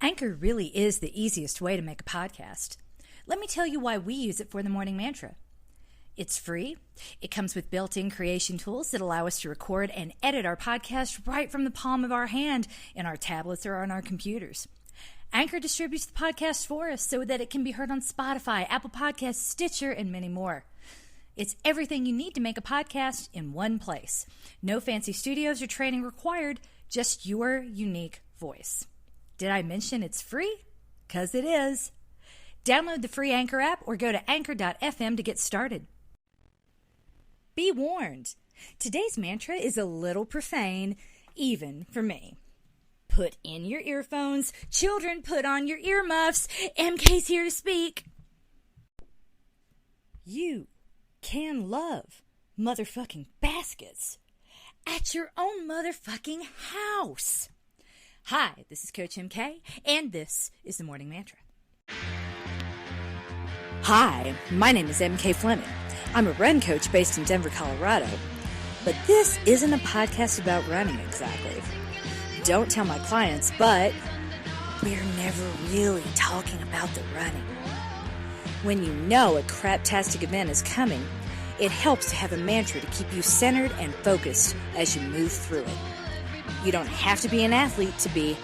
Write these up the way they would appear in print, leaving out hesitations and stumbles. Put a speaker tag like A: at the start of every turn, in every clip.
A: Anchor really is the easiest way to make a podcast. Let me tell you why we use it for the morning mantra. It's free. It comes with built-in creation tools that allow us to record and edit our podcast right from the palm of our hand in our tablets or on our computers. Anchor distributes the podcast for us so that it can be heard on Spotify, Apple Podcasts, Stitcher, and many more. It's everything you need to make a podcast in one place. No fancy studios or training required, just your unique voice. Did I mention it's free? 'Cause it is. Download the free Anchor app or go to anchor.fm to get started. Be warned, today's mantra is a little profane, even for me. Put in your earphones. Children, put on your earmuffs. MK's here to speak. You can love motherfucking baskets at your own motherfucking house. Hi, this is Coach MK, and this is the Morning Mantra. Hi, my name is MK Fleming. I'm a run coach based in Denver, Colorado. But this isn't a podcast about running exactly. Don't tell my clients, but we're never really talking about the running. When you know a craptastic event is coming, it helps to have a mantra to keep you centered and focused as you move through it. You don't have to be an athlete to be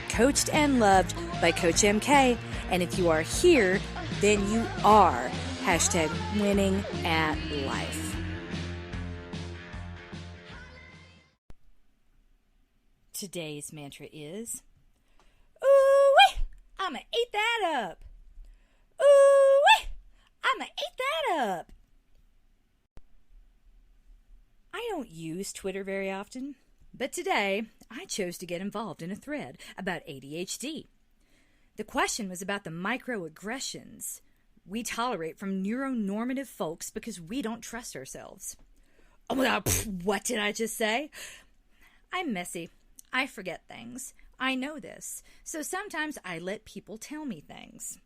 A: #coached and loved by Coach MK. And if you are here, then you are #winning at life. Today's mantra is, ooh-wee, I'ma eat that up. Ooh-wee, I'ma eat that up. I don't use Twitter very often, but today I chose to get involved in a thread about ADHD. The question was about the microaggressions we tolerate from neuronormative folks because we don't trust ourselves. What did I just say? I'm messy. I forget things. I know this. So sometimes I let people tell me things.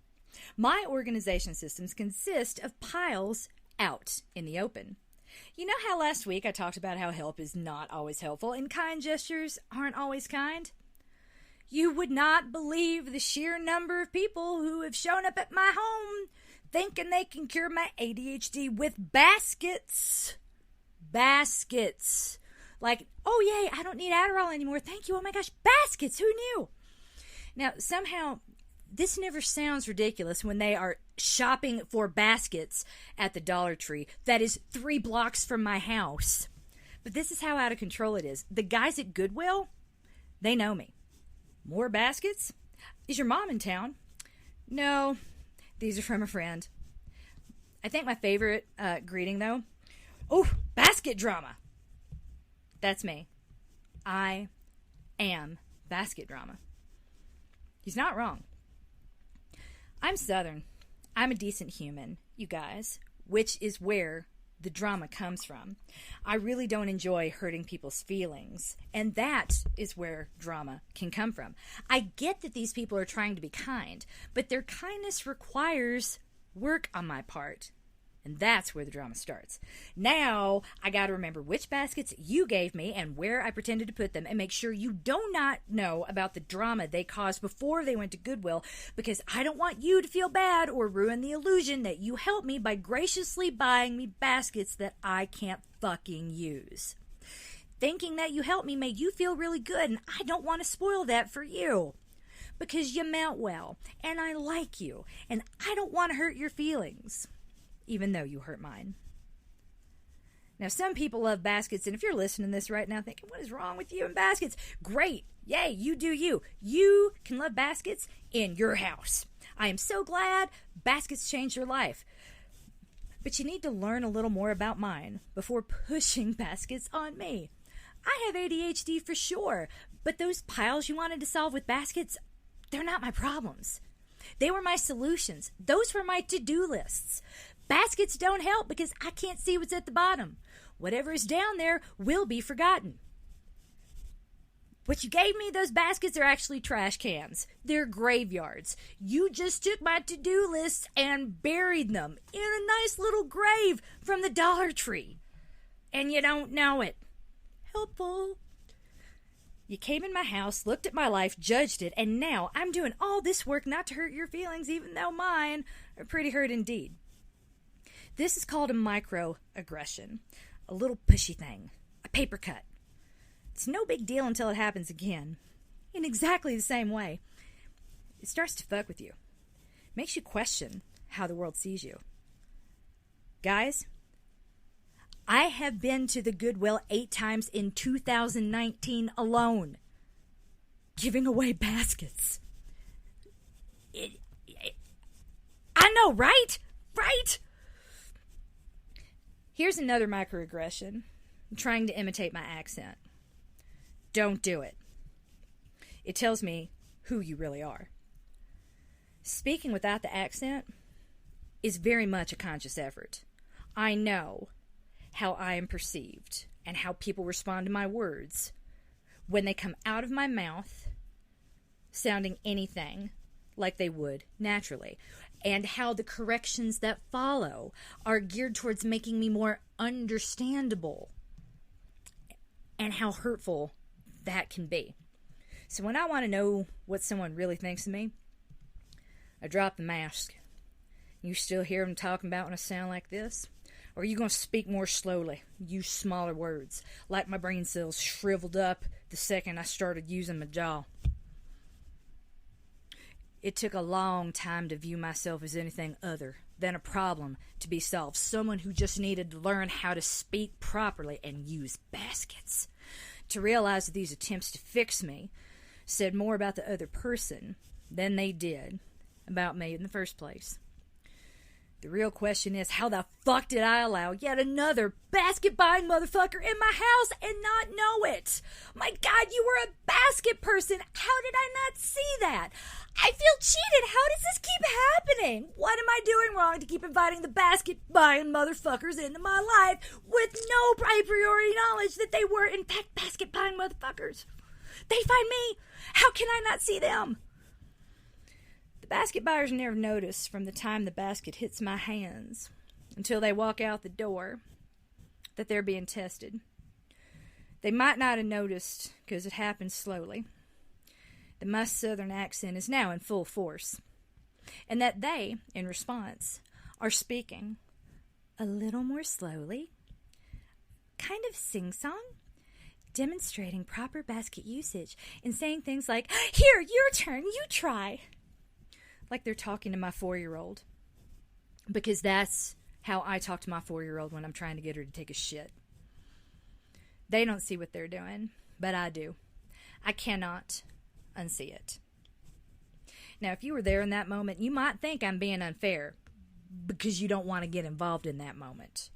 A: My organization systems consist of piles out in the open. You know how last week I talked about how help is not always helpful and kind gestures aren't always kind? You would not believe the sheer number of people who have shown up at my home thinking they can cure my ADHD with baskets. Baskets. Like, oh yay, I don't need Adderall anymore. Thank you. Oh my gosh, baskets. Who knew? Now, somehow, this never sounds ridiculous when they are shopping for baskets at the Dollar Tree that is 3 blocks from my house. But this is how out of control it is. The guys at Goodwill, they know me. More baskets? Is your mom in town? No, these are from a friend. I think my favorite greeting, though, oh, basket drama. That's me. I am basket drama. He's not wrong. I'm Southern. I'm a decent human, you guys, which is where the drama comes from. I really don't enjoy hurting people's feelings, and that is where drama can come from. I get that these people are trying to be kind, but their kindness requires work on my part. And that's where the drama starts. Now, I got to remember which baskets you gave me and where I pretended to put them and make sure you do not know about the drama they caused before they went to Goodwill, because I don't want you to feel bad or ruin the illusion that you helped me by graciously buying me baskets that I can't fucking use. Thinking that you helped me made you feel really good, and I don't want to spoil that for you. Because you meant well, and I like you, and I don't want to hurt your feelings. Even though you hurt mine. Now, some people love baskets, and if you're listening to this right now thinking, what is wrong with you and baskets? Great. Yay, you do you. You can love baskets in your house. I am so glad baskets changed your life. But you need to learn a little more about mine before pushing baskets on me. I have ADHD for sure, but those piles you wanted to solve with baskets, they're not my problems. They were my solutions. Those were my to-do lists. Baskets don't help because I can't see what's at the bottom. Whatever is down there will be forgotten. What you gave me, those baskets, are actually trash cans. They're graveyards. You just took my to-do lists and buried them in a nice little grave from the Dollar Tree. And you don't know it. Helpful. You came in my house, looked at my life, judged it, and now I'm doing all this work not to hurt your feelings, even though mine are pretty hurt indeed. This is called a microaggression, a little pushy thing, a paper cut. It's no big deal until it happens again, in exactly the same way. It starts to fuck with you, makes you question how the world sees you. Guys, I have been to the Goodwill 8 times in 2019 alone, giving away baskets. I know, right? Right? Here's another microaggression. I'm trying to imitate my accent. Don't do it. It tells me who you really are. Speaking without the accent is very much a conscious effort. I know how I am perceived and how people respond to my words when they come out of my mouth sounding anything like they would naturally, and how the corrections that follow are geared towards making me more understandable, and how hurtful that can be. So when I want to know what someone really thinks of me, I drop the mask. You still hear them talking about when I sound like this? Or are you going to speak more slowly, use smaller words, like my brain cells shriveled up the second I started using my jaw? It took a long time to view myself as anything other than a problem to be solved. Someone who just needed to learn how to speak properly and use baskets. To realize that these attempts to fix me said more about the other person than they did about me in the first place. The real question is, how the fuck did I allow yet another basket-buying motherfucker in my house and not know it? My God, you were a basket person. How did I not see that? I feel cheated. How does this keep happening? What am I doing wrong to keep inviting the basket-buying motherfuckers into my life with no priority knowledge that they were, in fact, basket-buying motherfuckers? They find me. How can I not see them? The basket buyers never notice from the time the basket hits my hands until they walk out the door that they're being tested. They might not have noticed because it happens slowly that my southern accent is now in full force, and that they, in response, are speaking a little more slowly, kind of sing-song, demonstrating proper basket usage and saying things like, "Here, your turn, you try." Like they're talking to my 4-year-old. Because that's how I talk to my 4-year-old when I'm trying to get her to take a shit. They don't see what they're doing, but I do. I cannot unsee it. Now, if you were there in that moment, you might think I'm being unfair because you don't want to get involved in that moment.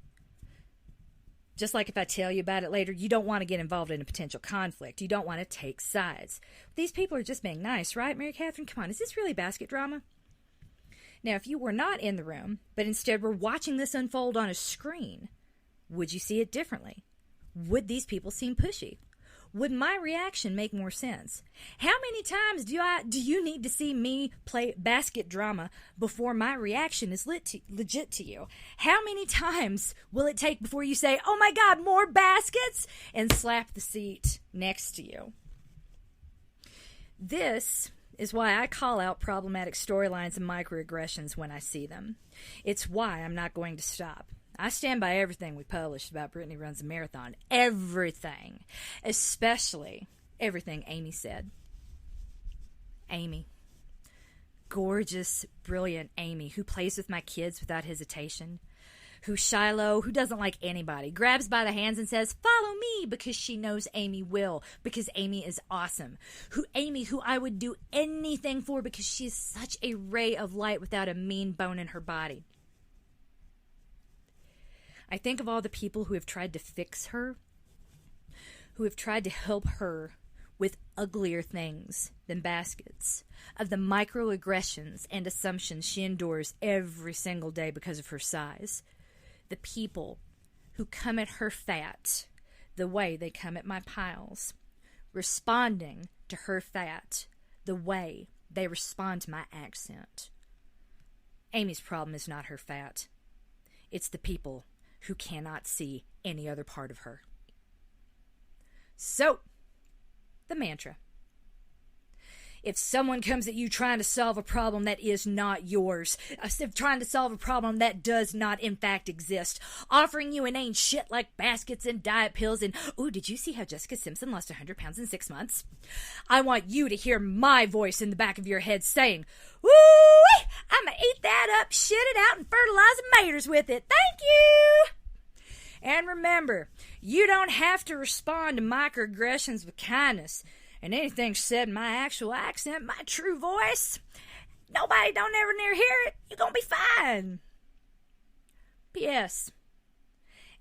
A: Just like if I tell you about it later, you don't want to get involved in a potential conflict. You don't want to take sides. These people are just being nice, right, Mary Catherine? Come on, is this really basket drama? Now, if you were not in the room, but instead were watching this unfold on a screen, would you see it differently? Would these people seem pushy? Would my reaction make more sense? How many times do you need to see me play basket drama before my reaction is legit to you? How many times will it take before you say, "Oh my God, more baskets," and slap the seat next to you? This is why I call out problematic storylines and microaggressions when I see them. It's why I'm not going to stop. I stand by everything we published about Brittany Runs a Marathon. Everything. Especially everything Amy said. Amy. Gorgeous, brilliant Amy, who plays with my kids without hesitation. Who's Shiloh, who doesn't like anybody. Grabs by the hands and says, "Follow me," because she knows Amy will. Because Amy is awesome. Amy, who I would do anything for because she is such a ray of light without a mean bone in her body. I think of all the people who have tried to fix her, who have tried to help her with uglier things than baskets, of the microaggressions and assumptions she endures every single day because of her size, the people who come at her fat the way they come at my piles, responding to her fat the way they respond to my accent. Amy's problem is not her fat. It's the people who cannot see any other part of her. So, the mantra. If someone comes at you trying to solve a problem that is not yours, trying to solve a problem that does not in fact exist, offering you inane shit like baskets and diet pills and, ooh, did you see how Jessica Simpson lost 100 pounds in 6 months? I want you to hear my voice in the back of your head saying, woo, I'ma eat that up, shit it out, and fertilize the maters with it. Thank you! And remember, you don't have to respond to microaggressions with kindness. And anything said in my actual accent, my true voice, nobody don't ever near hear it. You're going to be fine. P.S.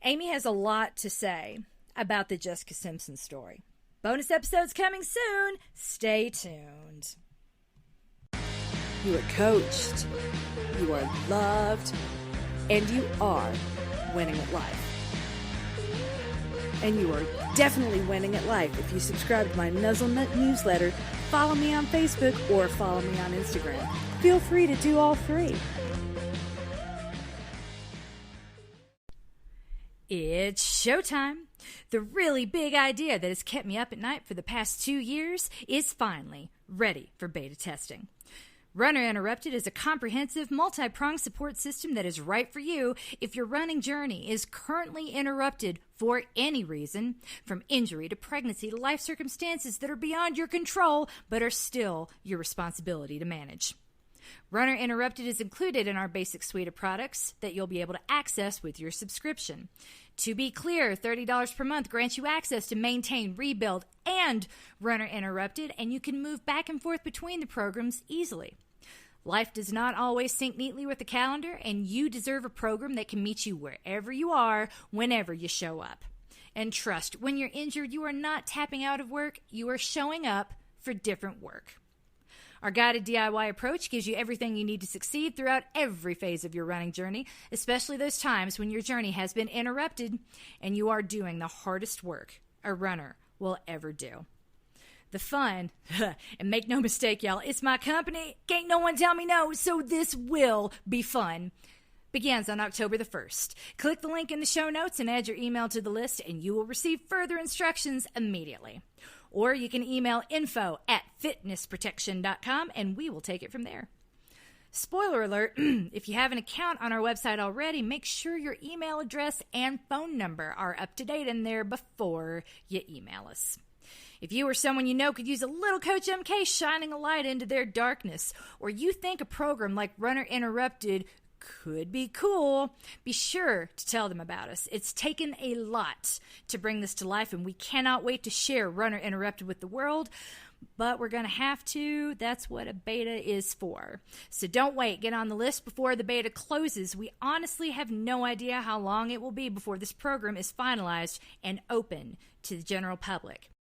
A: Amy has a lot to say about the Jessica Simpson story. Bonus episodes coming soon. Stay tuned. You are coached. You are loved. And you are winning at life. And you are definitely winning at life if you subscribe to my Nuzzlenut newsletter, follow me on Facebook, or follow me on Instagram. Feel free to do all three. It's showtime. The really big idea that has kept me up at night for the past 2 years is finally ready for beta testing. Runner Interrupted is a comprehensive, multi-pronged support system that is right for you if your running journey is currently interrupted for any reason, from injury to pregnancy to life circumstances that are beyond your control but are still your responsibility to manage. Runner Interrupted is included in our basic suite of products that you'll be able to access with your subscription. To be clear, $30 per month grants you access to Maintain, Rebuild, and Runner Interrupted, and you can move back and forth between the programs easily. Life does not always sync neatly with the calendar, and you deserve a program that can meet you wherever you are, whenever you show up. And trust, when you're injured, you are not tapping out of work, you are showing up for different work. Our guided DIY approach gives you everything you need to succeed throughout every phase of your running journey, especially those times when your journey has been interrupted and you are doing the hardest work a runner will ever do. The fun, and make no mistake, y'all, it's my company, can't no one tell me no, so this will be fun, begins on October the 1st. Click the link in the show notes and add your email to the list, and you will receive further instructions immediately. Or you can email info@fitnessprotection.com and we will take it from there. Spoiler alert, if you have an account on our website already, make sure your email address and phone number are up to date in there before you email us. If you or someone you know could use a little Coach MK shining a light into their darkness, or you think a program like Runner Interrupted could be cool, be sure to tell them about us. It's taken a lot to bring this to life, and we cannot wait to share Runner Interrupted with the world, but we're going to have to. That's what a beta is for. So don't wait. Get on the list before the beta closes. We honestly have no idea how long it will be before this program is finalized and open to the general public.